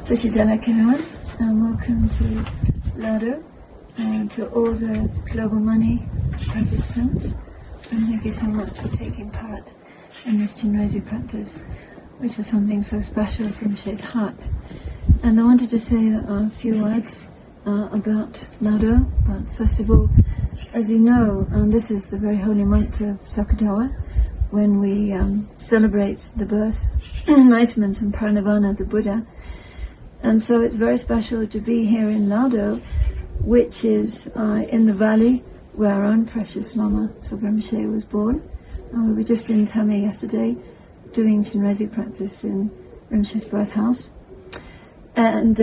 Delek everyone, and welcome to Lawudo and to all the Global Mani participants, and thank you so much for taking part in this Chenrezig practice, which was something so special from Rinpoche's heart. And I wanted to say a few words about Lawudo, but first of all, as you know, this is the very holy month of Saka Dawa, when we celebrate the birth, enlightenment and parinirvana of the Buddha. And so it's very special to be here in Lawudo, which is in the valley where our own precious Lama Zopa Rinpoche was born. We were just in Tame yesterday doing Chenrezig practice in Rinpoche's birth house, and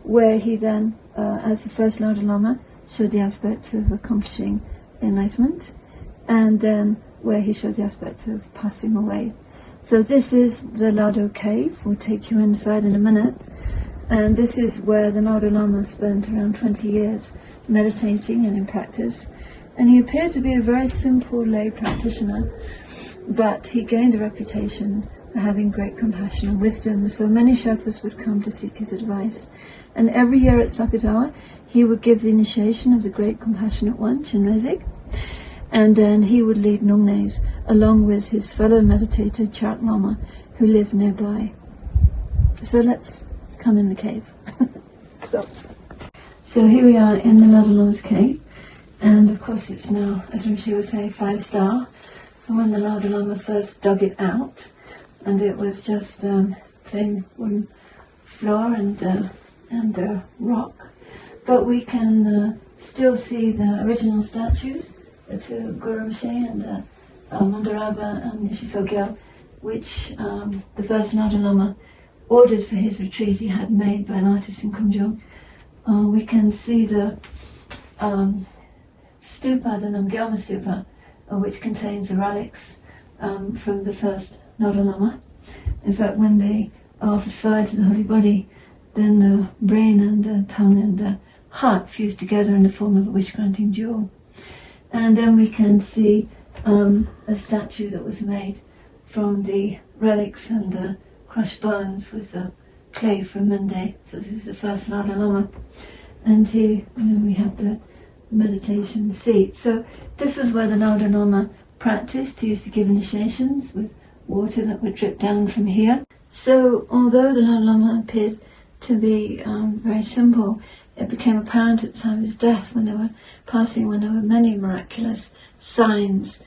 where he then, as the first Lawudo Lama, showed the aspect of accomplishing enlightenment, and then where he showed the aspect of passing away. So this is the Lawudo cave. We'll take you inside in a minute. And this is where the Lawudo Lama spent around 20 years meditating and in practice. And he appeared to be a very simple lay practitioner, but he gained a reputation for having great compassion and wisdom. So many Sherpas would come to seek his advice. And every year at Saka Dawa, he would give the initiation of the great compassionate one, Chenrezig. And then he would lead Nongnes along with his fellow meditator, Charak Lama, who lived nearby. So let's come in the cave. So here we are in the Lawudo Lama's cave, and of course it's now, as Rinpoche would say, 5-star from when the Lawudo Lama first dug it out, and it was just plain wooden floor and rock. But we can still see the original statues, the two Guru Rinpoche and the Mandaraba and Nishisogyal, which the first Lawudo Lama ordered for his retreat he had made by an artist in Kumjong. We can see the stupa, the Namgyalma stupa, which contains the relics from the first Lawudo Lama. In fact, when they offered fire to the holy body, then the brain and the tongue and the heart fused together in the form of a wish-granting jewel. And then we can see a statue that was made from the relics and the crushed bones with the clay from Mende. So this is the first Lawudo Lama. And here we have the meditation seat. So this is where the Lawudo Lama practiced. He used to give initiations with water that would drip down from here. So although the Lawudo Lama appeared to be very simple, it became apparent at the time of his death, when they were passing, when there were many miraculous signs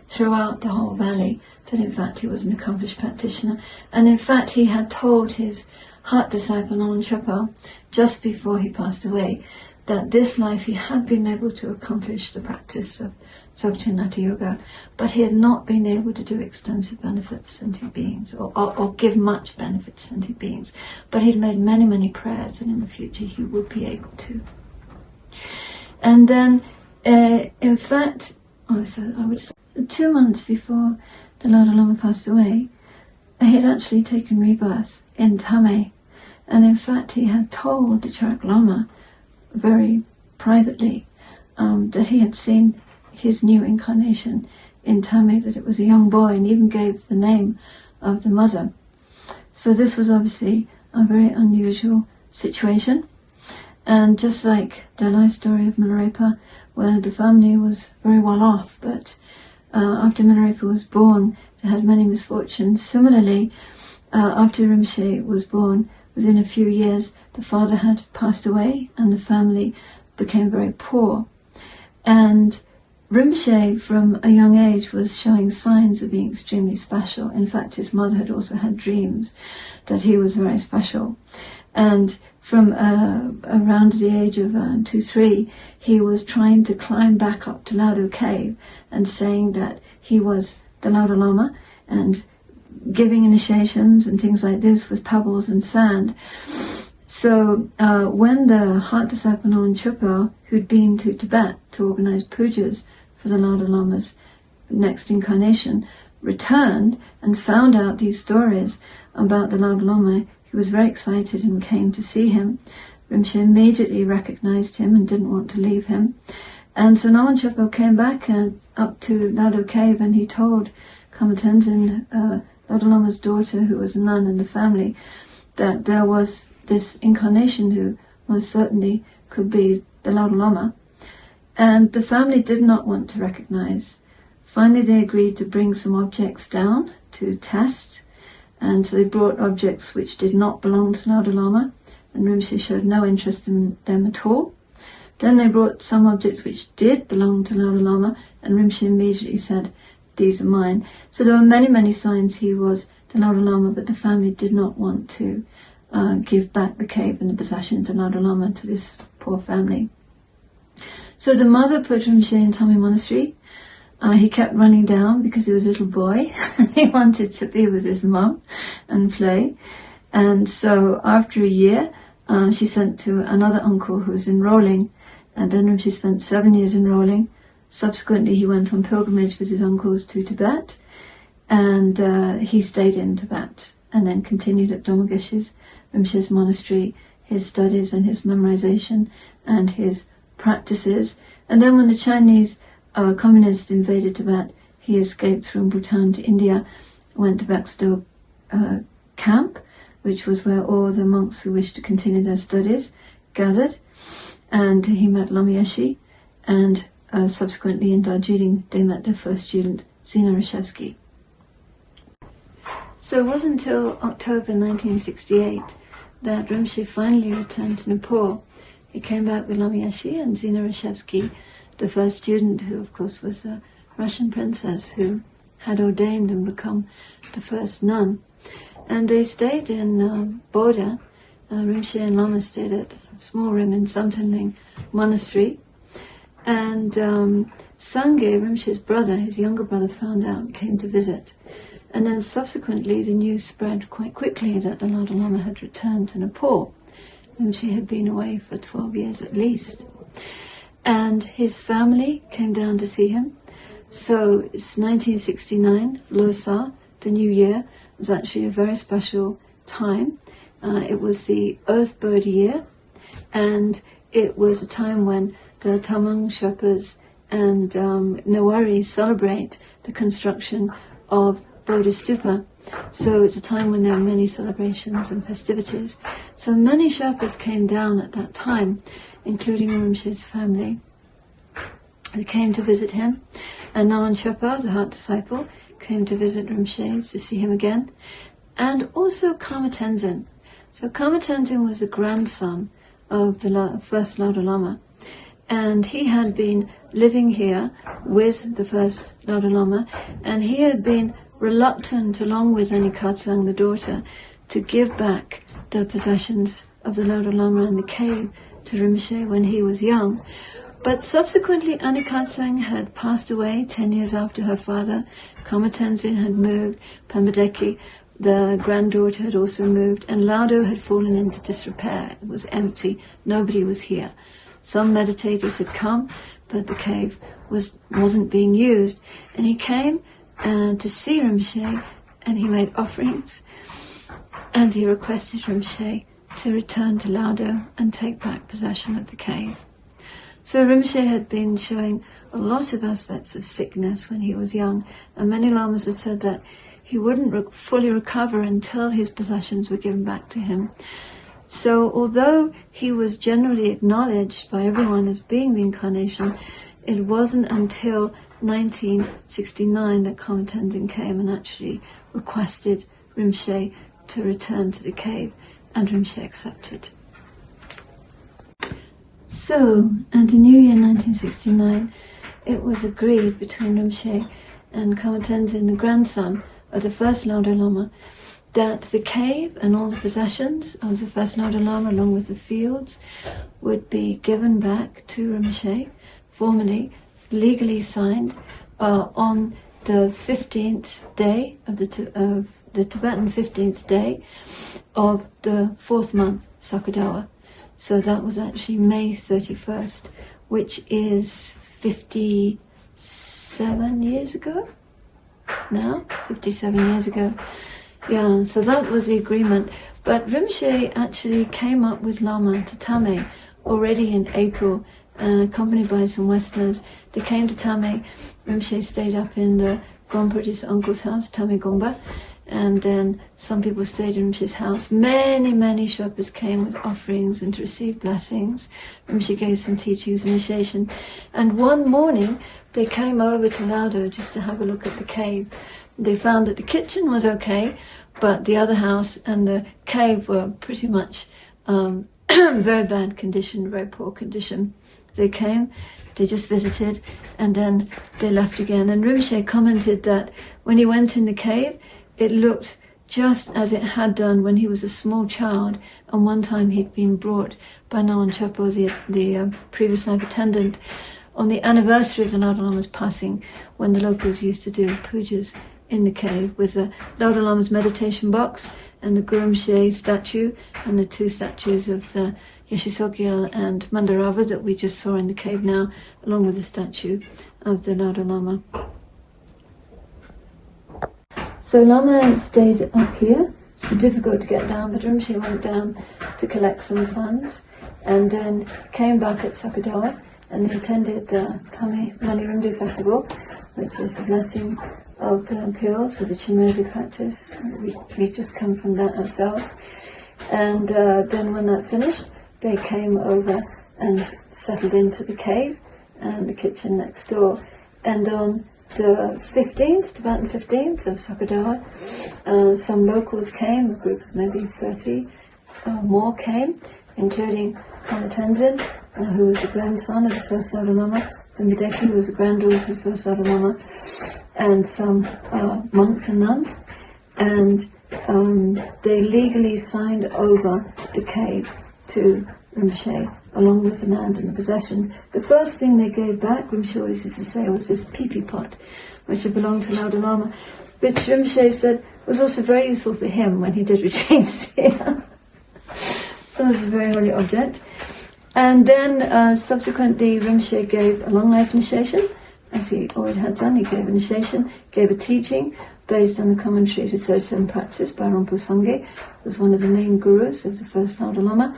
throughout the whole valley, that in fact he was an accomplished practitioner. And in fact he had told his heart disciple Lama Zopa just before he passed away that this life he had been able to accomplish the practice of Dzogchen Yoga, but he had not been able to do extensive benefit for sentient beings, or give much benefit to sentient beings. But he'd made many, many prayers, and in the future he would be able to. And then, in fact, 2 months before the Lawudo Lama passed away, he had actually taken rebirth in Tame. And in fact, he had told the Charak Lama very privately that he had seen his new incarnation in Tame, that it was a young boy, and even gave the name of the mother. So this was obviously a very unusual situation. And just like the life story of Milarepa, where the family was very well off, but after Milarepa was born, they had many misfortunes. Similarly, after Rinpoche was born, within a few years, the father had passed away, and the family became very poor. And Rinpoche, from a young age, was showing signs of being extremely special. In fact, his mother had also had dreams that he was very special. And from around the age of 2-3, he was trying to climb back up to Lawudo Cave and saying that he was the Lawudo Lama, and giving initiations and things like this with pebbles and sand. So when the heart disciple Lama Zopa, who'd been to Tibet to organize pujas for the Lawudo Lama's next incarnation, returned and found out these stories about the Lawudo Lama, he was very excited and came to see him. Rinpoche immediately recognized him and didn't want to leave him. And so Lama Zopa came back up to Lawudo Cave, and he told Kama Tenzin, Lawudo Lama's daughter, who was a nun in the family, that there was this incarnation who most certainly could be the Lawudo Lama. And the family did not want to recognize. Finally, they agreed to bring some objects down to test. And so they brought objects which did not belong to Lawudo Lama, and Rinpoche showed no interest in them at all. Then they brought some objects which did belong to Lawudo Lama, and Rinpoche immediately said, "These are mine." So there were many, many signs he was the Lawudo Lama, but the family did not want to give back the cave and the possessions of Lawudo Lama to this poor family. So the mother put Rinpoche in Tommy Monastery. He kept running down because he was a little boy. He wanted to be with his mum and play. And so after a year, she sent to another uncle who was enrolling. And then Rinpoche spent 7 years enrolling. Subsequently, he went on pilgrimage with his uncles to Tibet. And he stayed in Tibet and then continued at Domageshi's, Rinpoche's monastery, his studies and his memorization and his practices. And then when the Chinese communists invaded Tibet, he escaped from Bhutan to India, went to Baxter camp, which was where all the monks who wished to continue their studies gathered. And he met Lama Yeshe, and subsequently in Darjeeling they met their first student, Chenrezig. So it wasn't until October 1968 that Rinpoche finally returned to Nepal. He came back with Lama Yeshe and Chenrezig, the first student, who of course was a Russian princess who had ordained and become the first nun. And they stayed in Bodha. Rinpoche and Lama stayed at a small room in Samtenling Monastery. And Sangye, Rinpoche's brother, his younger brother, found out and came to visit. And then subsequently the news spread quite quickly that the Lawudo Lama had returned to Nepal. Rinpoche had been away for 12 years at least. And his family came down to see him. So it's 1969, Losar, the new year, was actually a very special time. It was the Earth Bird year, and it was a time when the Tamang Sherpas and Newari celebrate the construction of Bodha Stupa. So it's a time when there are many celebrations and festivities. So many Sherpas came down at that time, including Rinpoche's family. They came to visit him, and Nawan Sherpa, the heart disciple, came to visit Rinpoche to see him again, and also Karma Tenzin. So Karma Tenzin was the grandson of the first Lawudo Lama, and he had been living here with the first Lawudo Lama, and he had been reluctant, along with Anikatsang, the daughter, to give back the possessions of the Lawudo Lama and the cave to Rinpoche when he was young. But subsequently, Anikatsang had passed away 10 years after her father. Karma Tenzin had moved. Pambadeki, the granddaughter, had also moved. And Lawudo had fallen into disrepair. It was empty. Nobody was here. Some meditators had come, but the cave wasn't being used. And he came to see Rinpoche, and he made offerings. And he requested Rinpoche to return to Lawudo and take back possession of the cave. So Rinpoche had been showing a lot of aspects of sickness when he was young, and many lamas had said that he wouldn't fully recover until his possessions were given back to him. So although he was generally acknowledged by everyone as being the incarnation, it wasn't until 1969 that Karma Tenzin came and actually requested Rinpoche to return to the cave, and Rinpoche accepted. So, at the New Year 1969, it was agreed between Rinpoche and Karma Tenzin, the grandson of the first Lawudo Lama, that the cave and all the possessions of the first Lawudo Lama, along with the fields, would be given back to Rinpoche, formally, legally signed, on the 15th day of the Tibetan 15th day of the 4th month, Saka Dawa. So that was actually May 31st, which is 57 years ago now, 57 years ago. Yeah, so that was the agreement. But Rinpoche actually came up with Lama to Tame already in April, accompanied by some Westerners. They came to Tame. Rinpoche stayed up in the Grand Buddhist uncle's house, Tame Gomba, And then some people stayed in Rinpoche's house. Many Sherpas came with offerings and to receive blessings. Rinpoche gave some teachings, initiation. And one morning, they came over to Lawudo just to have a look at the cave. They found that the kitchen was okay, but the other house and the cave were pretty much very bad condition, very poor condition. They came, they just visited, and then they left again. And Rinpoche commented that when he went in the cave, it looked just as it had done when he was a small child, and one time he'd been brought by Nawan Chopo, the previous life attendant, on the anniversary of the Lawudo Lama's passing, when the locals used to do pujas in the cave with the Lawudo Lama's meditation box and the Guru Rinpoche statue and the two statues of the Yeshe Sogyal and Mandarava that we just saw in the cave now, along with the statue of the Lawudo Lama. So Lama stayed up here. It's difficult to get down, but Rinpoche went down to collect some funds and then came back at Saka Dawa, and they attended the Tame Mani Rindu festival, which is the blessing of the appeals with the Chenrezig practice. We've just come from that ourselves. And then when that finished, they came over and settled into the cave and the kitchen next door. And on the 15th, Tibetan 15th of Saka Dawa, some locals came, a group of maybe 30 more came, including Kama Tenzin, who was the grandson of the first Lawudo Lama, and Mideki, who was the granddaughter of the first Lawudo Lama, and some monks and nuns. And they legally signed over the cave to Rinpoche, along with the land and the possessions. The first thing they gave back, Rinpoche always used to say, was this pee-pee pot, which had belonged to Lawudo Lama, which Rinpoche said was also very useful for him when he did retreats here. So it's a very holy object. And then subsequently Rinpoche gave a long life initiation, as he already had done. He gave initiation, gave a teaching based on the commentary to 37 practice by Ronpo Sangye, who was one of the main gurus of the first Lawudo Lama.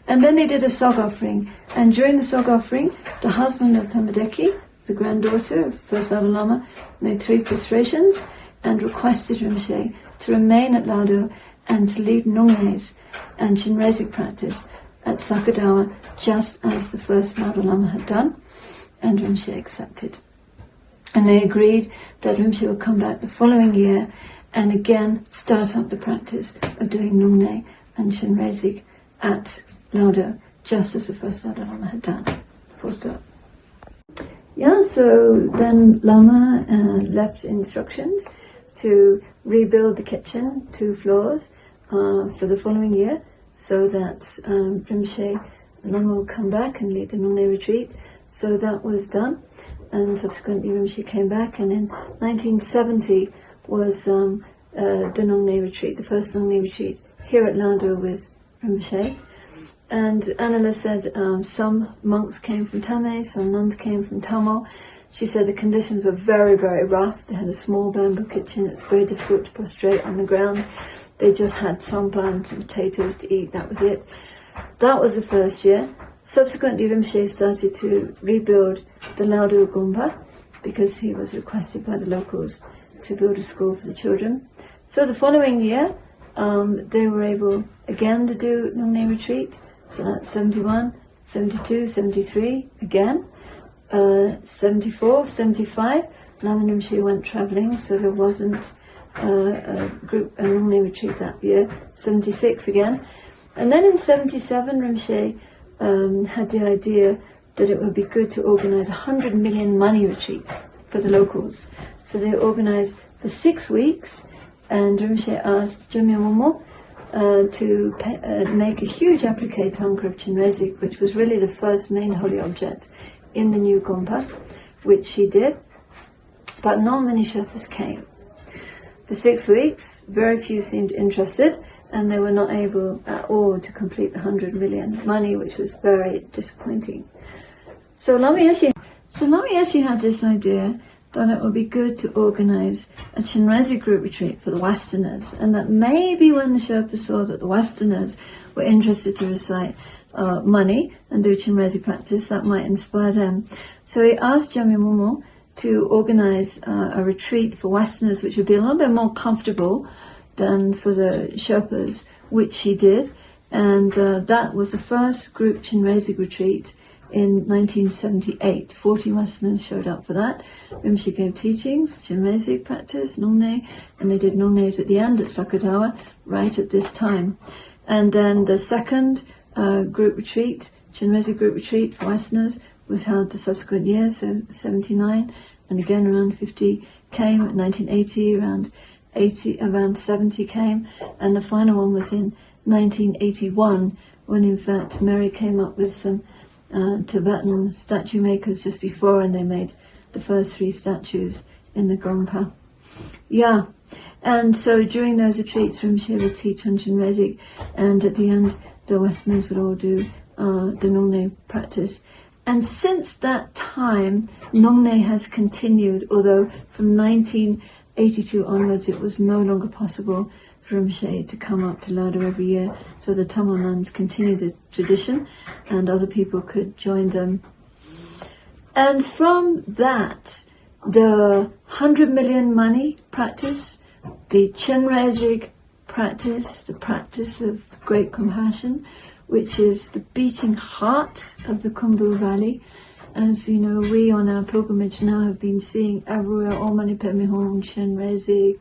And then they did a sog offering, and during the sog offering, the husband of Pembedeki, the granddaughter of first Lawudo Lama, made 3 prostrations and requested Rinpoche to remain at Lawudo and to lead Nungnes and Chenrezig practice at Saka Dawa, just as the first Lawudo Lama had done, and Rinpoche accepted. And they agreed that Rinpoche would come back the following year and again start up the practice of doing Nungne and Chenrezig at Lawudo, just as the first Lawudo Lama had done. Full stop. Yeah, so then Lama left instructions to rebuild the kitchen, 2 floors, for the following year, so that Rinpoche Lama would come back and lead the Nungne retreat. So that was done, and subsequently Rinpoche came back, and in 1970 was the Nungne retreat, the first Nungne retreat here at Lawudo with Rinpoche. And Anila said some monks came from Tame, some nuns came from Tamo. She said the conditions were very, very rough. They had a small bamboo kitchen. It was very difficult to prostrate on the ground. They just had sampan and potatoes to eat. That was it. That was the first year. Subsequently, Rinpoche started to rebuild the Lawudo Gompa because he was requested by the locals to build a school for the children. So the following year, they were able again to do Nungne retreat. So that's 71, 72, 73 again, 74, 75. Lama Rinpoche went travelling, so there wasn't a Nungne retreat that year. 76 again. And then in 77, Rinpoche had the idea that it would be good to organise 100 million money retreat for the locals. So they organised for 6 weeks, and Rinpoche asked Jamya Momo to make a huge applique tanka of Chenrezig, which was really the first main holy object in the new Gompa, which she did, but not many Sherpas came. For 6 weeks, very few seemed interested, and they were not able at all to complete the 100 million money, which was very disappointing. So Lama Yeshe had this idea that it would be good to organise a Chenrezig group retreat for the Westerners, and that maybe when the Sherpas saw that the Westerners were interested to recite money and do Chenrezig practice, that might inspire them. So he asked Jamya Momo to organize a retreat for Westerners, which would be a little bit more comfortable than for the Sherpas, which she did. And that was the first group Chenrezig retreat in 1978. 40 Westerners showed up for that. Rinpoche gave teachings, Chenrezig practice, Nongne, and they did Nongnes at the end at Saka Dawa, right at this time. And then the second group retreat, Chenrezig Group Retreat for Westerners, was held the subsequent year, so 79, and again around 50 came, 1980, around 70 came, and the final one was in 1981, when in fact Mary came up with some Tibetan statue makers just before, and they made the first 3 statues in the Gongpa. Yeah, and so during those retreats, Rinpoche would teach on Chenrezig, and at the end, the Westerners would all do the Nongne practice. And since that time, Nongne has continued, although from 1982 onwards, it was no longer possible for Rinpoche to come up to Lawudo every year, so the Tamil nuns continued the tradition, and other people could join them. And from that, the 100 million money practice, the Chenrezig practice, the practice of great compassion, which is the beating heart of the Khumbu Valley. As you know, we on our pilgrimage now have been seeing everywhere, Om Mani Padme Hum, Chenrezig,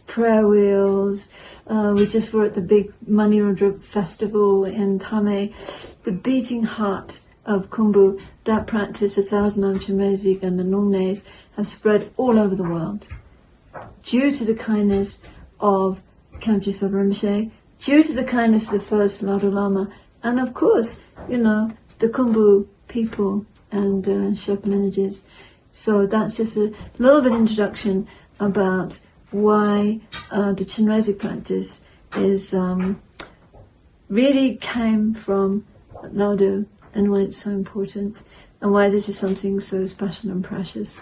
prayer wheels. We just were at the big Mani Retreat festival in Thame. The beating heart of Khumbu, that practice, 1,000 Om Chenrezig and the Nongnes have spread all over the world. Due to the kindness of Khamche Sopa Rinpoche, due to the kindness of the first Lawudo Lama, and of course, you know, the Khumbu people and Sherpa lineages. So that's just a little bit introduction about why the Chenrezig practice is really came from Lawudo, and why it's so important, and why this is something so special and precious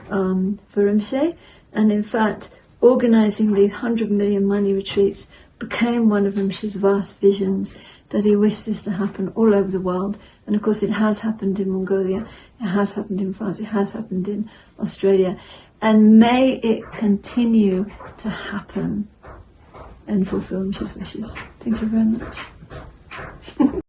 for Rinpoche. And in fact, organizing these 100 million money retreats became one of Rinpoche's vast visions, that he wished this to happen all over the world. And of course it has happened in Mongolia, it has happened in France, it has happened in Australia, and may it continue to happen and fulfill Rinpoche's wishes. Thank you very much.